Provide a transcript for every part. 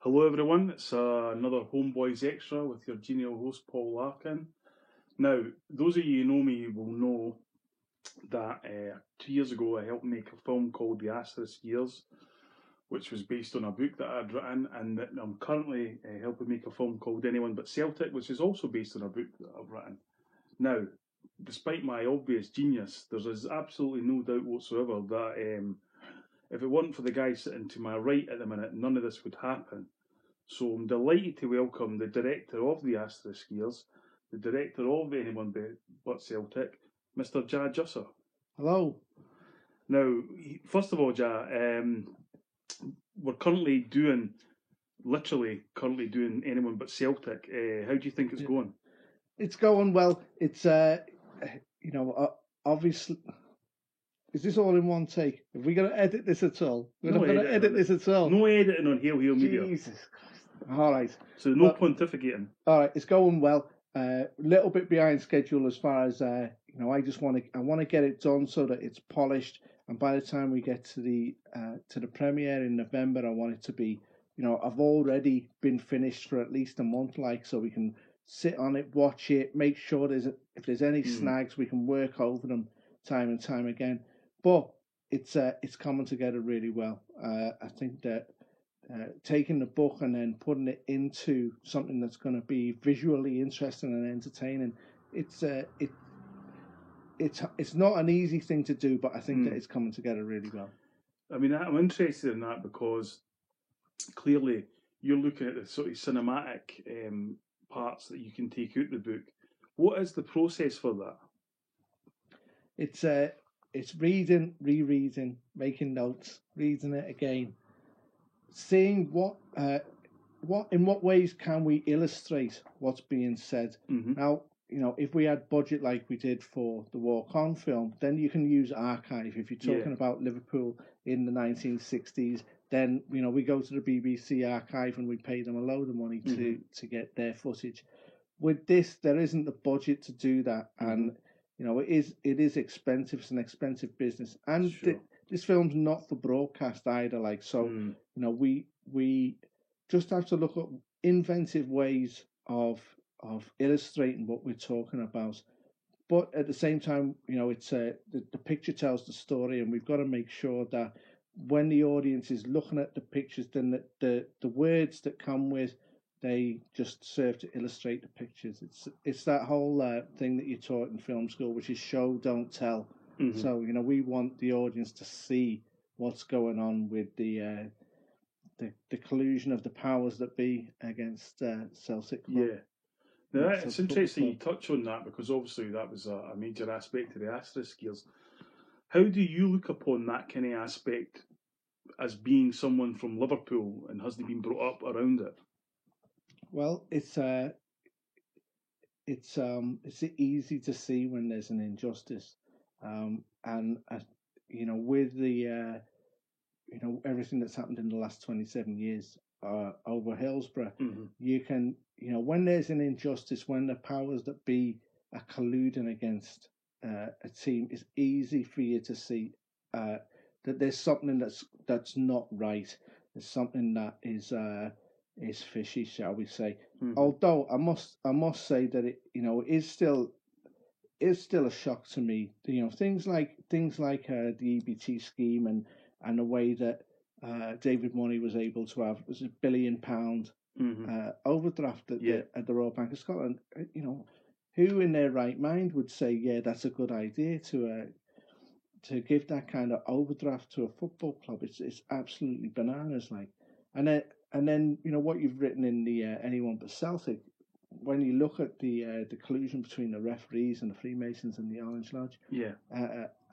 Hello, everyone. It's another Homeboys Extra with your genial host, Paul Larkin. Now, those of you who know me will know that 2 years ago I helped make a film called The Asterisk Years, which was based on a book that I'd written, and that I'm currently helping make a film called Anyone But Celtic, which is also based on a book that I've written. Now, despite my obvious genius, there's absolutely no doubt whatsoever that if it weren't for the guy sitting to my right at the minute, none of this would happen. So I'm delighted to welcome the director of the Asterisk Years, the director of Anyone But Celtic, Mr. Ja Jusser. Hello. Now, first of all, Ja, we're literally currently doing Anyone But Celtic. How do you think it's going? It's going well. It's obviously. Is this all in one take? Are we going to edit this at all? We're not going to edit this at all. No editing on Hail Media. Jesus Christ. All right. So no pontificating. All right, it's going well. A little bit behind schedule as far as I just want to get it done so that it's polished, and by the time we get to the premiere in November, I want it to be, I've already been finished for at least a month, so we can sit on it, watch it, make sure if there's any snags, we can work over them time and time again. But it's coming together really well. I think that taking the book and then putting it into something that's going to be visually interesting and entertaining, it's not an easy thing to do, but I think that it's coming together really well. I mean, I'm interested in that because clearly you're looking at the sort of cinematic parts that you can take out the book. What is the process for that? It's reading, rereading, making notes, reading it again, seeing in what ways can we illustrate what's being said. Now, if we had budget like we did for the Walk On film, then you can use archive. If you're talking about Liverpool in the 1960s, then we go to the BBC archive and we pay them a load of money to get their footage. With this, there isn't the budget to do that, and it is expensive. It's an expensive business, and this film's not for broadcast either. We just have to look at inventive ways of illustrating what we're talking about. But at the same time, it's the picture tells the story, and we've got to make sure that when the audience is looking at the pictures, then the words that come with, they just serve to illustrate the pictures. It's that whole thing that you taught in film school, which is show, don't tell. So we want the audience to see what's going on with the collusion of the powers that be against Celtic. Yeah. Now, it's interesting you touch on that because obviously that was a major aspect of the Asterisk Years. How do you look upon that kind of aspect as being someone from Liverpool and hasn't been brought up around it? Well, it's easy to see when there's an injustice, and with the everything that's happened in the last 27 years over Hillsborough, you can when there's an injustice, when the powers that be are colluding against a team, it's easy for you to see that there's something that's not right. There's something that is fishy, shall we say? Although I must say that it is still a shock to me. Things like the EBT scheme and the way that David Money was able to have was £1 billion overdraft at the Royal Bank of Scotland. Who in their right mind would say, yeah, that's a good idea to give that kind of overdraft to a football club? It's absolutely bananas, and then what you've written in the Anyone But Celtic, when you look at the collusion between the referees and the Freemasons and the Orange Lodge,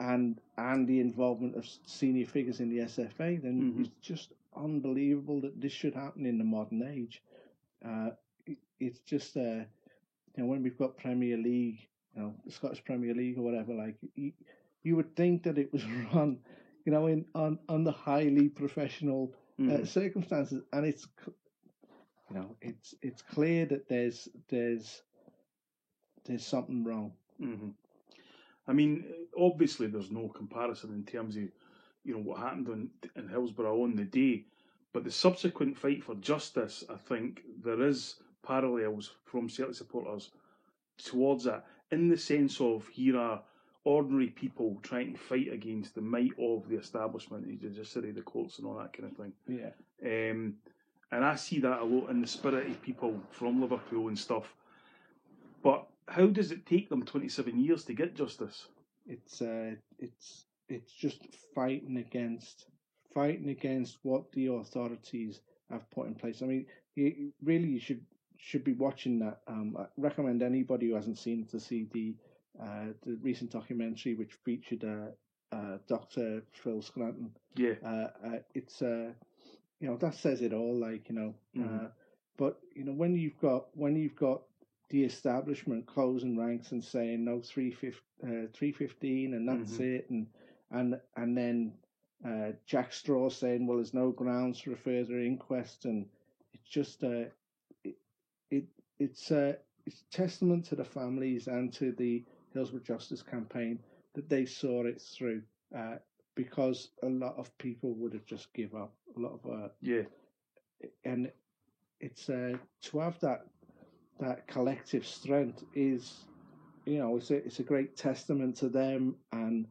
and the involvement of senior figures in the SFA, then it's just unbelievable that this should happen in the modern age. It's just when we've got Premier League, the Scottish Premier League or whatever, you would think that it was run, on the highly professional circumstances, and it's clear that there's something wrong. I mean, obviously there's no comparison in terms of what happened in Hillsborough on the day, But the subsequent fight for justice, I think there is parallels from Celtic supporters towards that, in the sense of here are ordinary people trying to fight against the might of the establishment, the judiciary, the courts, and all that kind of thing. Yeah. And I see that a lot in the spirit of people from Liverpool and stuff. But how does it take them 27 years to get justice? It's just fighting against what the authorities have put in place. I mean, you should be watching that. I recommend anybody who hasn't seen it to see the recent documentary which featured Dr. Phil Scranton. Yeah. It's that says it all. Like but when you've got the establishment closing ranks and saying no 315 and that's it, and then Jack Straw saying, well, there's no grounds for a further inquest, and it's just it's testament to the families and to the Hillsborough Justice Campaign that they saw it through, because a lot of people would have just give up. A lot of and it's to have that collective strength is, it's a great testament to them, and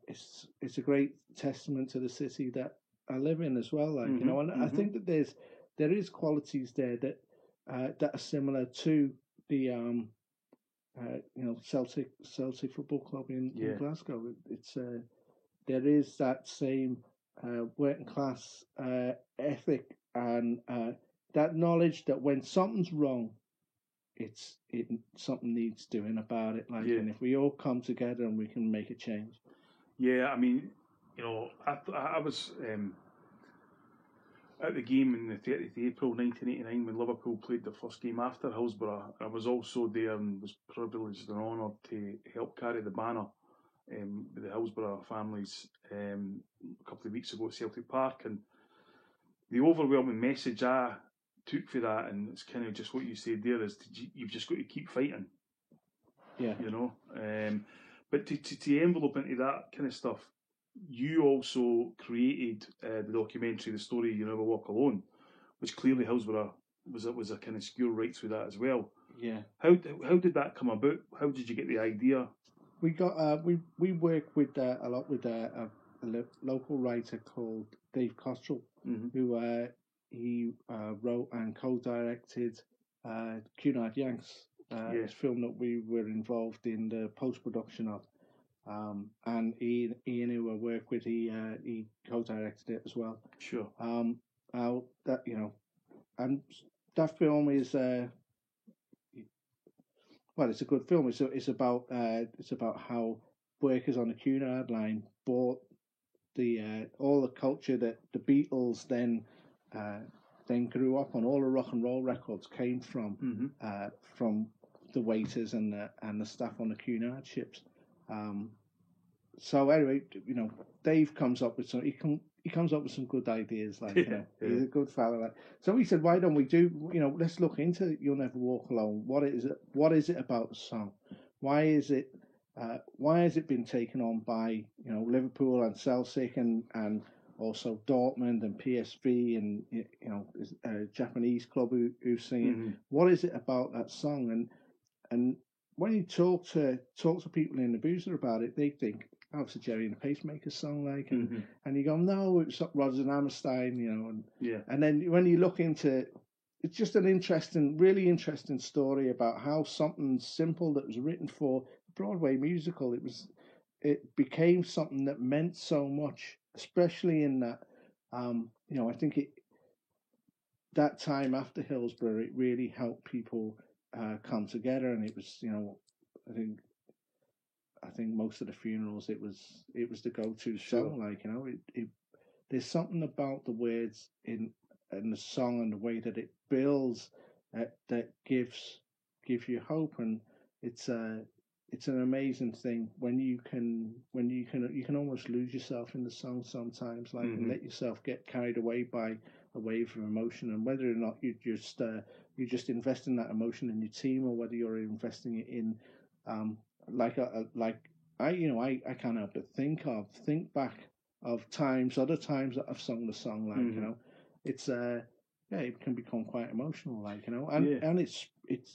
it's a great testament to the city that I live in as well. Like and I think that there is qualities there that are similar to the Celtic Football Club in Glasgow. It's there is that same working class ethic, and that knowledge that when something's wrong, something needs doing about it. And if we all come together and we can make a change. Yeah, I mean, I was at the game on the 30th of April 1989 when Liverpool played their first game after Hillsborough. I was also there and was privileged and honoured to help carry the banner with the Hillsborough families a couple of weeks ago at Celtic Park, and the overwhelming message I took for that, and it's kind of just what you said there, is you've just got to keep fighting. Yeah. But to envelope into that kind of stuff, you also created the documentary, The Story You Never Walk Alone, which clearly Hillsborough was a kind of secure rights with that as well. Yeah. How did that come about? How did you get the idea? We got we work with a lot with a local writer called Dave Cottrell, who he wrote and co-directed Cunard Yanks, film that we were involved in the post-production of. And Ian, who I work with, he co-directed it as well. Sure. And that film is it's a good film. It's about how workers on the Cunard line bought the all the culture that the Beatles then grew up on. All the rock and roll records came from the waiters and the staff on the Cunard ships. So anyway, Dave comes up with he comes up with some good ideas. Like he's a good fella. Like, so we said, why don't we let's look into You'll Never Walk Alone. What is it about the song? Why is it been taken on by Liverpool and Celtic and also Dortmund and PSV and a Japanese club who sing it? What is it about that song? And when you talk to people in the boozer about it, they think, oh, it's a Jerry and the Pacemakers song, like, and you go, no, it's Rodgers and Hammerstein, and then when you look into, it's just an really interesting story about how something simple that was written for a Broadway musical, it became something that meant so much, especially in that, I think that time after Hillsborough, it really helped people come together, and it was, I think most of the funerals it was the go-to song. Like, there's something about the words in the song and the way that it builds that gives you hope, and it's an amazing thing when you can almost lose yourself in the song sometimes, like, and let yourself get carried away by a wave of emotion, and whether or not you just invest in that emotion in your team, or whether you're investing it in I can't help but think back of other times that I've sung the song, like it's it can become quite emotional, like, you know, and Yeah. it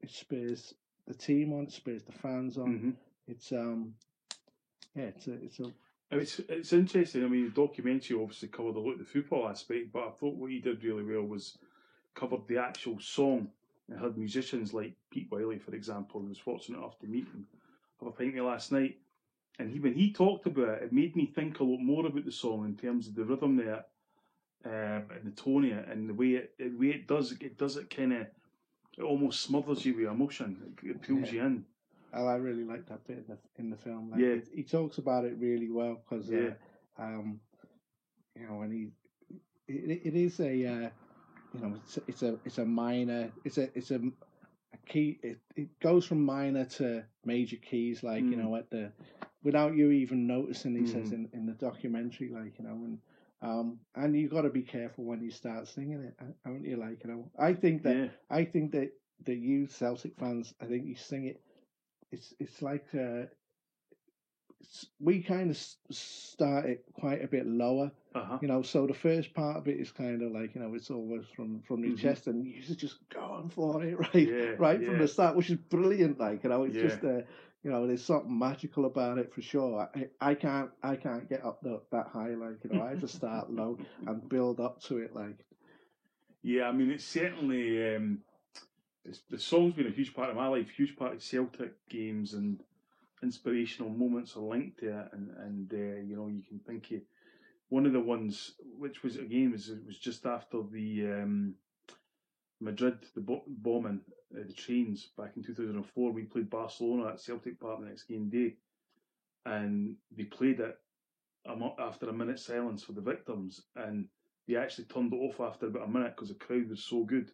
spurs the team on, it spurs the fans on. Hmm. It's it's a It's interesting. I mean, the documentary obviously covered a lot of the football aspect, but I thought what he did really well was covered the actual song and had musicians like Pete Wiley, for example, who was fortunate enough to meet and have a pint with last night. And when he talked about it, it made me think a lot more about the song in terms of the rhythm there, and the tone of it, and the way it does it kind of, it almost smothers you with emotion. It pulls yeah. you in. I really like that bit in the film. Like, Yeah, he talks about it really well because yeah, you know, when it is a you know, it's a minor, a key. It goes from minor to major keys, like, you mm, know, at the without you even noticing. He says mm, in the documentary, like, you know, and you got to be careful when you start singing it, haven't you? Like, you know, yeah, I think that the you Celtic fans, I think you sing it. It's like we kind of start it quite a bit lower, uh huh, you know. So the first part of it is kind of like, you know, it's almost from your hmm, chest, and you're just going for it, yeah, right from yeah, the start, which is brilliant. Like, you know, it's yeah. just you know, there's something magical about it for sure. I can't get up that high, like, you know. I have to start low and build up to it, like. Yeah, I mean, it's certainly the song's been a huge part of my life, huge part of Celtic games and inspirational moments are linked to it, and you know, you can think of one of the ones which was again was just after the Madrid bombing, the trains back in 2004. We played Barcelona at Celtic Park the next game day, and they played it after a minute's silence for the victims, and they actually turned it off after about a minute because the crowd was so good.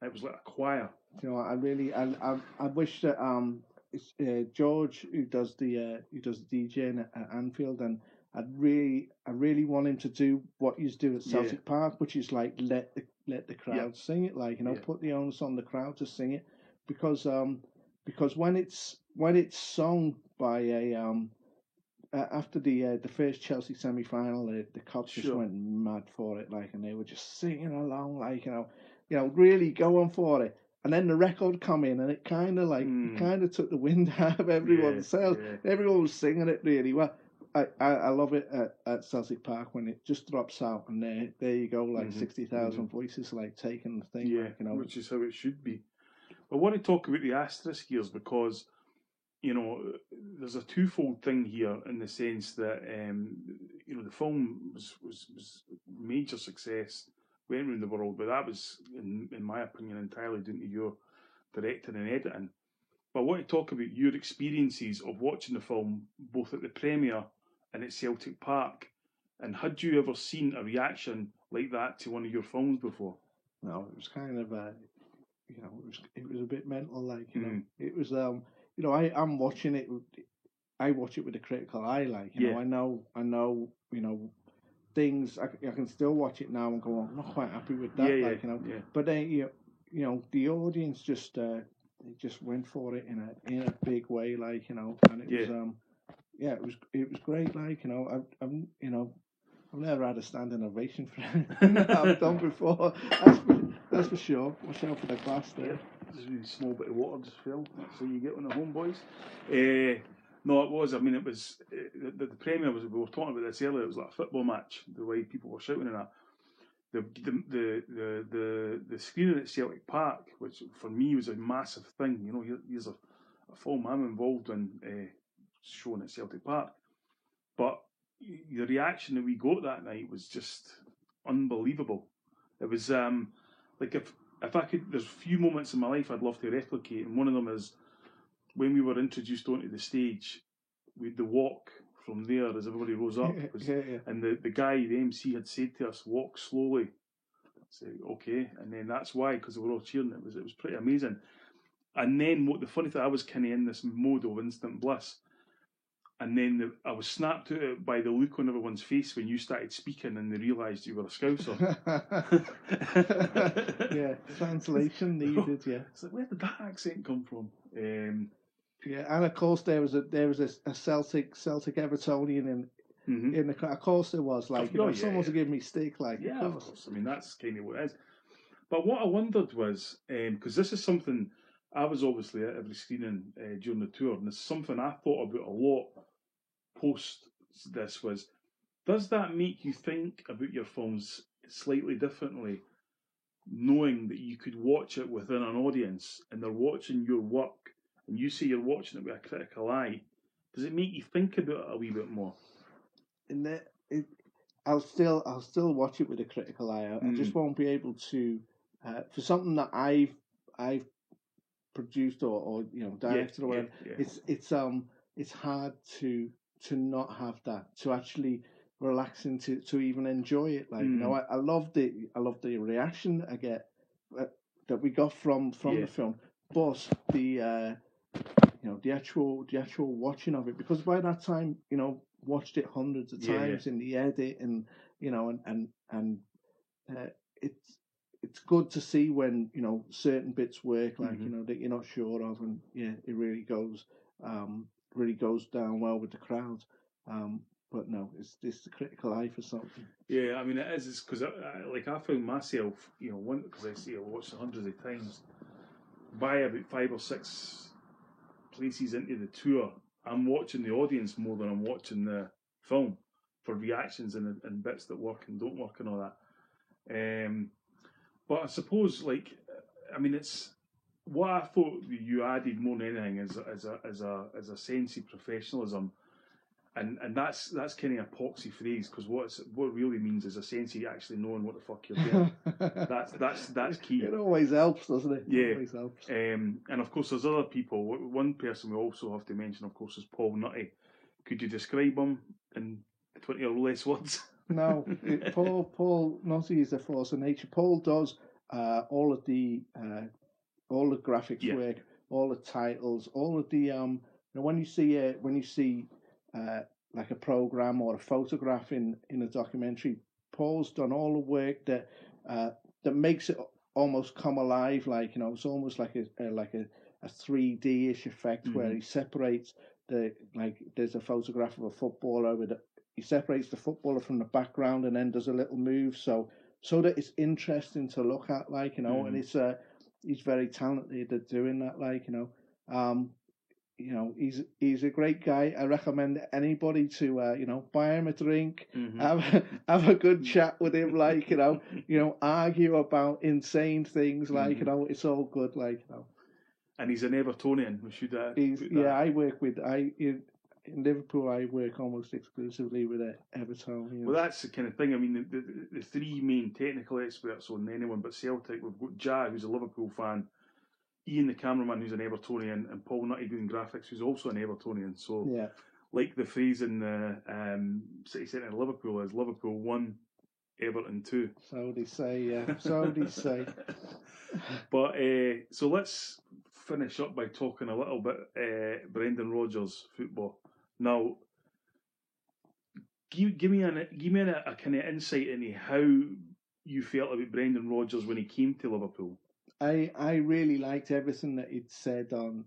It was like a choir. You know, I really, I wish that it's George who does the DJing at Anfield, and I really want him to do what he's do at Yeah, Celtic Park, which is like let the yeah, crowd sing it, like, you know, yeah, put the onus on the crowd to sing it, because when it's sung by a after the first Chelsea semi final, the cops just sure, went mad for it, like, and they were just singing along, like, you know, really going for it. And then the record come in, and it mm, kind of took the wind out of yeah, everyone's sails. yeah, Everyone was singing it really well. I love it at Celtic Park when it just drops out, and there you go, like hmm, hmm, 60,000 voices, like, taking the thing, yeah, like, you know. which is how it should be. I want to talk about the asterisk here because you know there's a twofold thing here in the sense that you know the film was major success, went around the world, but that was in my opinion entirely down to your directing and editing. But I want to talk about your experiences of watching the film both at the premiere and at Celtic Park, and had you ever seen a reaction like that to one of your films before? No, it was kind of you know, it was a bit mental, like, you know. Mm, It was you know, I'm watching it. I watch it with a critical eye, like, you know. yeah, I know, you know, things. I can still watch it now and go, I'm not quite happy with yeah, that, yeah, like, you know. yeah, But then you know, the audience just they just went for it in a big way, like, you know. And it yeah. was yeah, it was great, like, you know. I'm you know, I've never had a standing ovation for anything that I've done before. That's for sure. Watch out for the glass there. Yep, just a really small bit of water just fell. That's how you get on the home, boys. No, it was. I mean, it was the premiere was. We were talking about this earlier. It was like a football match. The way people were shouting and that. The screening at Celtic Park, which for me was a massive thing. You know, here's a film I'm involved in showing at Celtic Park, but the reaction that we got that night was just unbelievable. It was like if I could, there's a few moments in my life I'd love to replicate, and one of them is when we were introduced onto the stage. We had the walk from there as everybody rose up, was, Yeah, yeah. and the guy, the MC, had said to us, "Walk slowly." I said, "Okay," and then that's why, because we were all cheering. It was pretty amazing. And then what the funny thing, I was kind of in this mode of instant bliss. And then I was snapped out by the look on everyone's face when you started speaking and they realised you were a Scouser. Yeah, translation needed. Yeah, It's like, where did that accent come from? yeah, and of course there was a Celtic Evertonian Of course there was. Like, if someone to give me steak, like, yeah, of course. I mean, that's kind of what it is. But what I wondered was, because this is something I was obviously at every screening during the tour, and it's something I thought about a lot post this was, does that make you think about your films slightly differently, knowing that you could watch it within an audience and they're watching your work, and you say you're watching it with a critical eye? Does it make you think about it a wee bit more? I'll still watch it with a critical eye. I just won't be able to for something that I've produced or directed or whatever. It's hard to not have that, to actually relax into, to even enjoy it. Like I love the reaction I get that we got from the film, but the the actual watching of it, because by that time watched it hundreds of times in the edit, and it's good to see when certain bits work, like that you're not sure of, and it really goes down well with the crowd. But no, it's the critical eye for something. Yeah, I mean it is. It's because I found myself, because I see I watched it hundreds of times. By about 5 or 6 places into the tour, I'm watching the audience more than I'm watching the film for reactions and bits that work and don't work and all that. But I suppose, it's what I thought you added more than anything as a sense of professionalism, and that's kind of a poxy phrase, because what it really means is a sense of actually knowing what the fuck you're doing. that's key. It always helps, doesn't it? Yeah. It always helps. And of course, there's other people. One person we also have to mention, of course, is Paul Nutty. Could you describe him in 20 or less words? No, Paul Nutty is a force of nature. Paul does all of the graphics work, all the titles, all of the when you see like a program or a photograph in a documentary, Paul's done all the work that makes it almost come alive. Like it's almost like a 3D-ish effect where he separates there's a photograph of a footballer he separates the footballer from the background and then does a little move so that it's interesting to look at, and it's he's very talented at doing that, he's a great guy. I recommend anybody to buy him a drink, have a good chat with him, argue about insane things, it's all good, And he's an Evertonian. We should. I work with in Liverpool. I work almost exclusively with Everton. Well, that's the kind of thing. I mean, the three main technical experts on anyone but Celtic. We've got Ja, who's a Liverpool fan, Ian, the cameraman, who's an Evertonian, and Paul Nutty doing graphics, who's also an Evertonian. So, like the phrase in the City Centre in Liverpool is Liverpool 1, Everton 2. So they say, yeah. So they say. But so let's finish up by talking a little bit Brendan Rodgers football. Now, give me a kind of insight into how you felt about Brendan Rodgers when he came to Liverpool. I really liked everything that he'd said on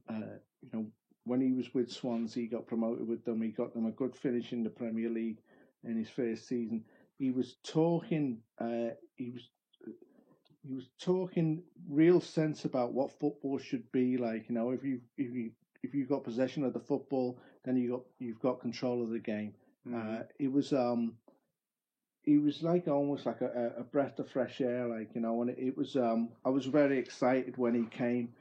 when he was with Swansea, he got promoted with them. He got them a good finish in the Premier League in his first season. He was talking. He was talking real sense about what football should be like. If you got possession of the football, then you've got control of the game. It was like almost like a breath of fresh air, and it was. I was very excited when he came.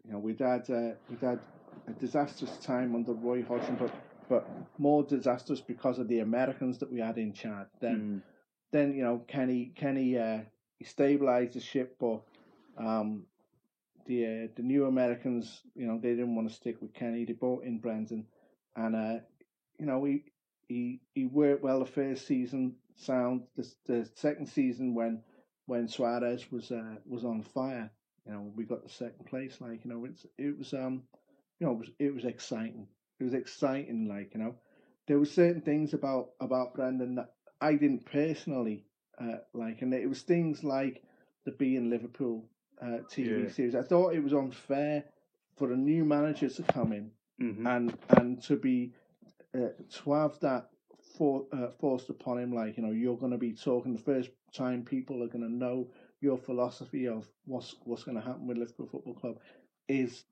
We'd had a disastrous time under Roy Hodgson, but more disastrous because of the Americans that we had in charge. Then Kenny he stabilised the ship, but the new Americans, they didn't want to stick with Kenny. They brought in Brendan, and he worked well the first season. Sound the second season when Suarez was on fire, we got the second place. It was exciting. It was exciting. There were certain things about Brendan that I didn't personally and it was things like the Being Liverpool TV series. I thought it was unfair for a new manager to come in and to be to have that forced upon him. Like, you're going to be talking the first time people are going to know your philosophy of what's going to happen with Liverpool Football Club is,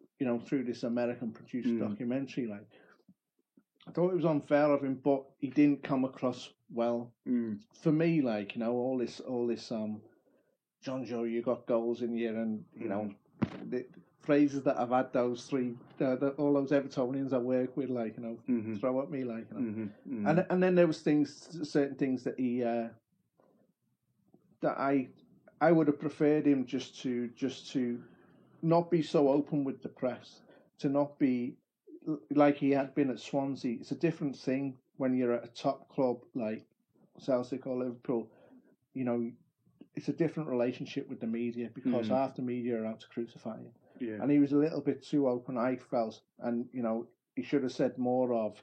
through this American produced documentary. Like, I thought it was unfair of him, but he didn't come across well. For me, like, all this John Joe, you got goals in you, and the phrases that I've had those three, all those Evertonians I work with, like, throw at me, like, and then there was certain things that he that I would have preferred him just to not be so open with the press, to not be like he had been at Swansea. It's a different thing when you're at a top club like Celtic or Liverpool. It's a different relationship with the media because half the media are out to crucify you. Yeah. And he was a little bit too open, I felt. And, he should have said more of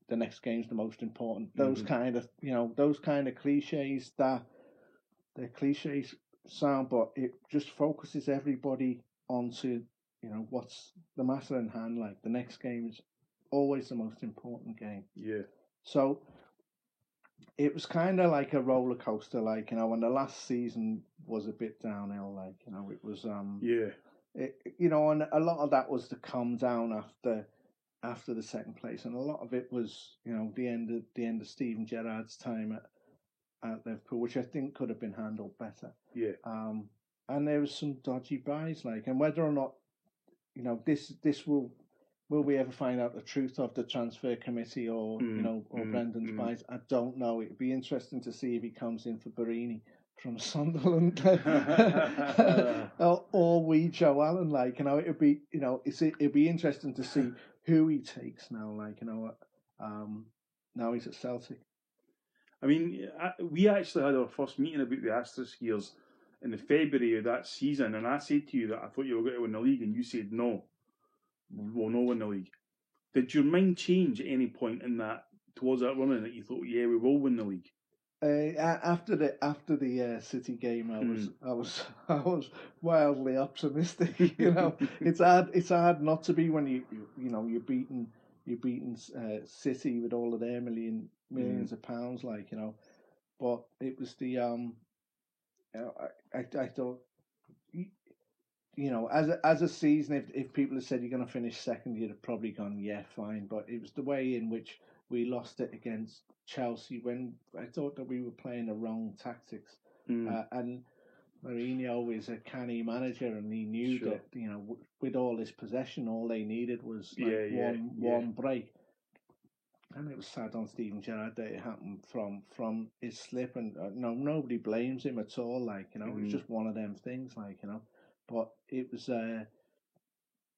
the next game's the most important. Those kind of, those kind of cliches they're cliches sound, but it just focuses everybody onto, what's the matter in hand. Like, the next game is always the most important game. Yeah. So it was kind of like a roller coaster, like, and the last season was a bit downhill, like, it was and a lot of that was to calm down after the second place, and a lot of it was, the end of Steven Gerrard's time at Liverpool, which I think could have been handled better. Yeah. And there was some dodgy buys, like, and whether or not, this will we ever find out the truth of the transfer committee or Brendan's buys? I don't know. It'd be interesting to see if he comes in for Barini from Sunderland or we Joe Allen. Like, it'd be it'd be interesting to see who he takes now. Like, now he's at Celtic. I mean, we actually had our first meeting about the Asterisk years in the February of that season, and I said to you that I thought you were going to win the league, and you said no. We'll not win the league. Did your mind change at any point in that towards that running that you thought, yeah, we will win the league? After the City game, I was wildly optimistic. It's hard not to be when you're beating City with all of their millions of pounds, like, But it was the I thought, as a season, if people had said you're going to finish second, you'd have probably gone, yeah, fine. But it was the way in which we lost it against Chelsea when I thought that we were playing the wrong tactics. And Mourinho is a canny manager, and he knew that, with all this possession, all they needed was one break. And it was sad on Steven Gerrard that it happened from his slip, and nobody blames him at all. Like, it was just one of them things, like, But it was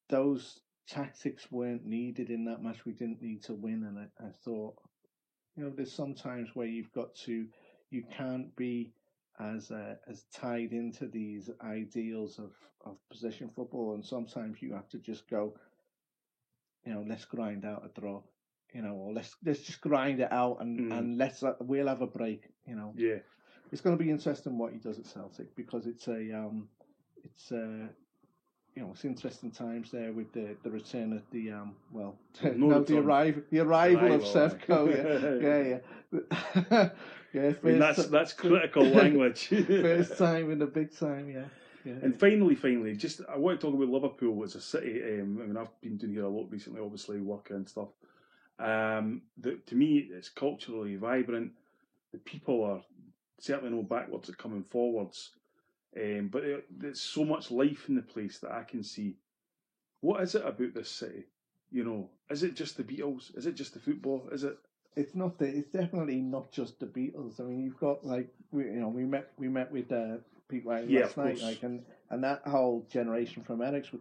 those tactics weren't needed in that match. We didn't need to win, and I thought, there's sometimes where you can't be as tied into these ideals of possession football, and sometimes you have to just go, let's grind out a draw, or let's just grind it out and we'll have a break, Yeah. It's going to be interesting what he does at Celtic, because it's interesting times there with the return of the the arrival of Sevco. Yeah. That's critical language. First time in the big time, yeah. And finally, just I want to talk about Liverpool as a city. I've been doing here a lot recently, obviously working and stuff. To me, it's culturally vibrant. The people are certainly no backwards at coming forwards. But there's so much life in the place that I can see. What is it about this city? Is it just the Beatles? Is it just the football? Is it? It's not. It's definitely not just the Beatles. I mean, you've got we met with people last night, like, and that whole generation from Erics,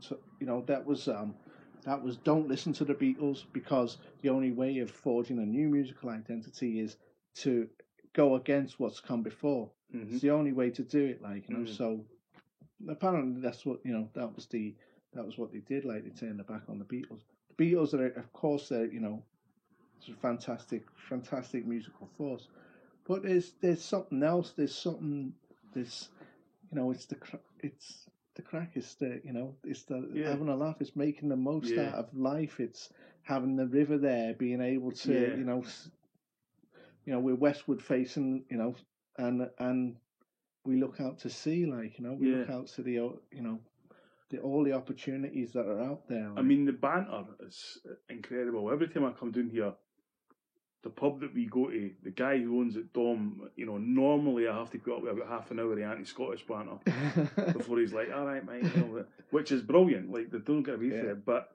that was don't listen to the Beatles, because the only way of forging a new musical identity is to go against what's come before. It's the only way to do it, like, So apparently that's what that was what they did. Like, they turned their back on the Beatles. The Beatles are, of course, they're it's a fantastic musical force, but there's something else. There's something. It's the crack. It's having a laugh. It's making the most out of life. It's having the river there, being able to we're westward facing, and we look out to sea, we look out to the, all the opportunities that are out there. I mean, the banter is incredible. Every time I come down here, the pub that we go to, the guy who owns it, Dom, normally I have to put up with about half an hour of anti-Scottish banter before he's like, all right, mate, which is brilliant. Like, they don't get away from it, but...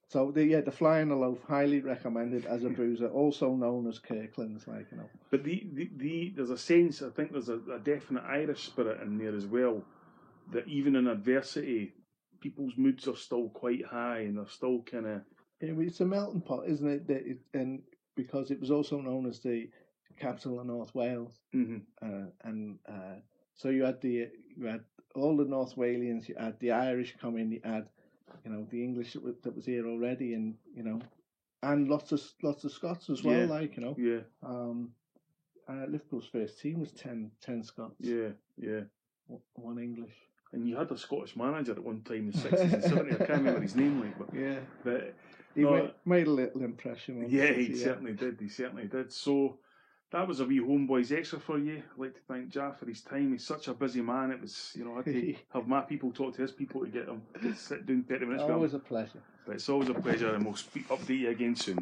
So, the Fly on the Loaf, highly recommended as a boozer, also known as Kirkland's, But there's a sense, I think there's a definite Irish spirit in there as well, that even in adversity, people's moods are still quite high and they're still kind of... It's a melting pot, isn't it? And because it was also known as the capital of North Wales, so you had all the North Walians, you had the Irish come in, you had the English that was here already, and and lots of Scots as well, Liverpool's first team was 10 Scots. Yeah. One English. And you had a Scottish manager at one time in the 60s and 70s. I can't remember his name, but he made a little impression on he certainly did. So that was a wee Homeboys extra for you. I'd like to thank Jack for his time. He's such a busy man. It was, I had to have my people talk to his people to get them to sit down 30 minutes. Always a pleasure. But it's always a pleasure, and we'll update you again soon.